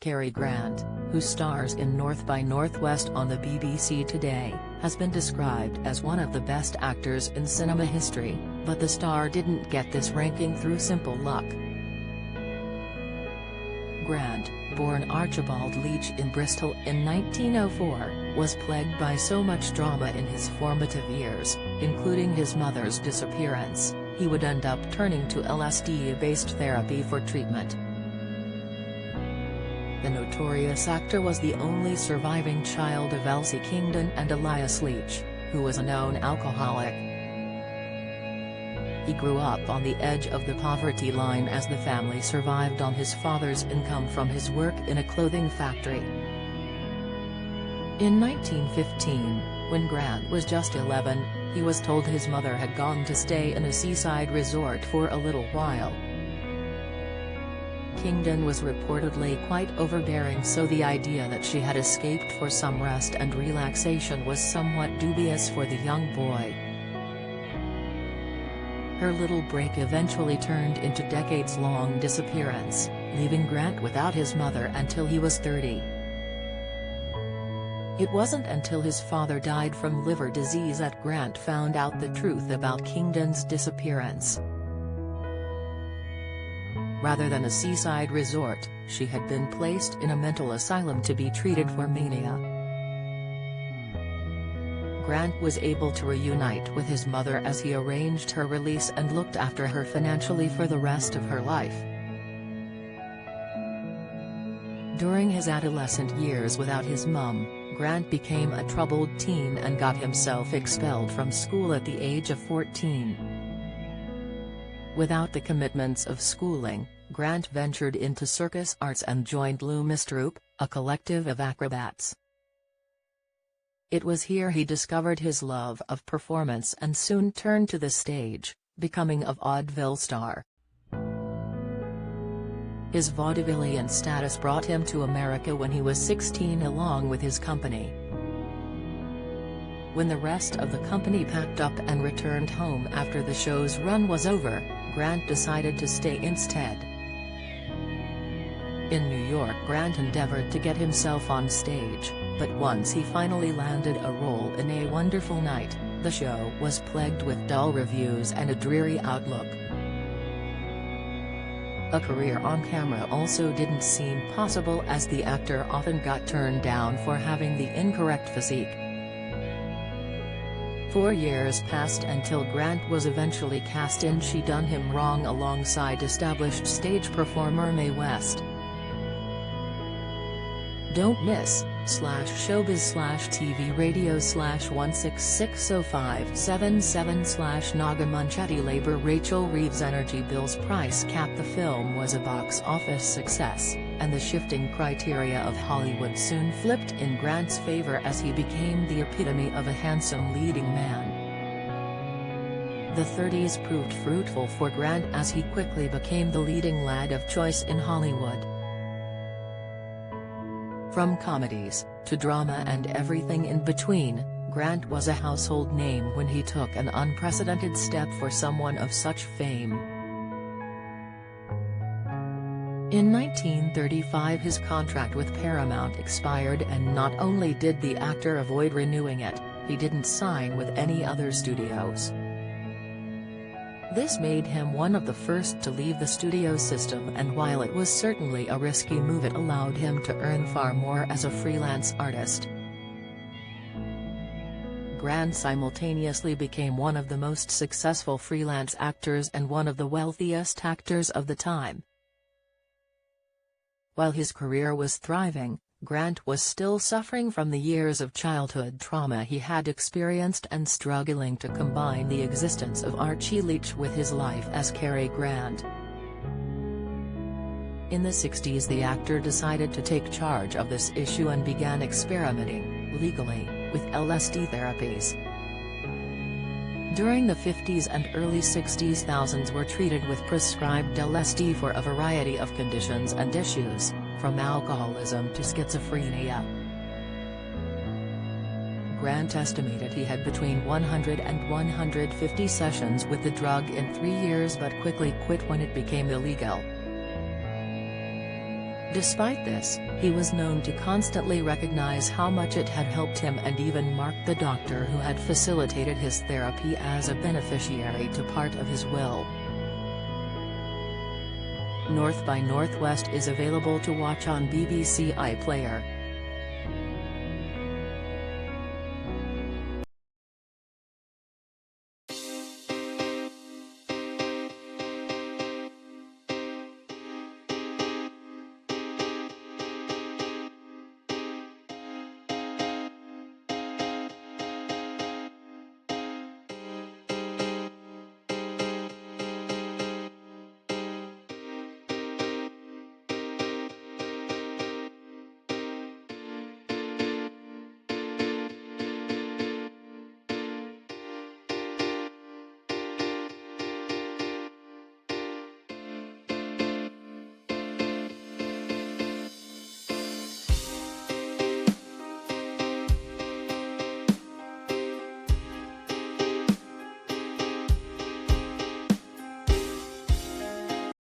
Cary Grant, who stars in North by Northwest on the BBC today, has been described as one of the best actors in cinema history, but the star didn't get this ranking through simple luck. Grant, born Archibald Leach in Bristol in 1904, was plagued by so much drama in his formative years, including his mother's disappearance. He would end up turning to LSD-based therapy for treatment. The notorious actor was the only surviving child of Elsie Kingdon and Elias Leach, who was a known alcoholic. He grew up on the edge of the poverty line as the family survived on his father's income from his work in a clothing factory. In 1915, when Grant was just 11, he was told his mother had gone to stay in a seaside resort for a little while. Kingdon was reportedly quite overbearing, so the idea that she had escaped for some rest and relaxation was somewhat dubious for the young boy. Her little break eventually turned into decades-long disappearance, leaving Grant without his mother until he was 30. It wasn't until his father died from liver disease that Grant found out the truth about Kingdon's disappearance. Rather than a seaside resort, she had been placed in a mental asylum to be treated for mania. Grant was able to reunite with his mother as he arranged her release and looked after her financially for the rest of her life. During his adolescent years without his mum, Grant became a troubled teen and got himself expelled from school at the age of 14. Without the commitments of schooling, Grant ventured into circus arts and joined Loomis Troupe, a collective of acrobats. It was here he discovered his love of performance and soon turned to the stage, becoming a vaudeville star. His vaudevillian status brought him to America when he was 16 along with his company. When the rest of the company packed up and returned home after the show's run was over, Grant decided to stay instead. In New York, Grant endeavored to get himself on stage, but once he finally landed a role in A Wonderful Night, the show was plagued with dull reviews and a dreary outlook. A career on camera also didn't seem possible as the actor often got turned down for having the incorrect physique. 4 years passed until Grant was eventually cast in She Done Him Wrong alongside established stage performer Mae West. Don't miss /showbiz/TV radio /1660577/Nagamunchati Labor Rachel Reeves Energy bills price cap. The film was a box office success, and the shifting criteria of Hollywood soon flipped in Grant's favor as he became the epitome of a handsome leading man. The 30s proved fruitful for Grant as he quickly became the leading lad of choice in Hollywood. From comedies, to drama and everything in between, Grant was a household name when he took an unprecedented step for someone of such fame. In 1935 his contract with Paramount expired, and not only did the actor avoid renewing it, he didn't sign with any other studios. This made him one of the first to leave the studio system, and while it was certainly a risky move, it allowed him to earn far more as a freelance artist. Grant simultaneously became one of the most successful freelance actors and one of the wealthiest actors of the time. While his career was thriving, Grant was still suffering from the years of childhood trauma he had experienced and struggling to combine the existence of Archie Leach with his life as Cary Grant. In the 60s the actor decided to take charge of this issue and began experimenting, legally, with LSD therapies. During the 50s and early 60s thousands were treated with prescribed LSD for a variety of conditions and issues, from alcoholism to schizophrenia. Grant estimated he had between 100 and 150 sessions with the drug in 3 years, but quickly quit when it became illegal. Despite this, he was known to constantly recognize how much it had helped him and even marked the doctor who had facilitated his therapy as a beneficiary to part of his will. North by Northwest is available to watch on BBC iPlayer.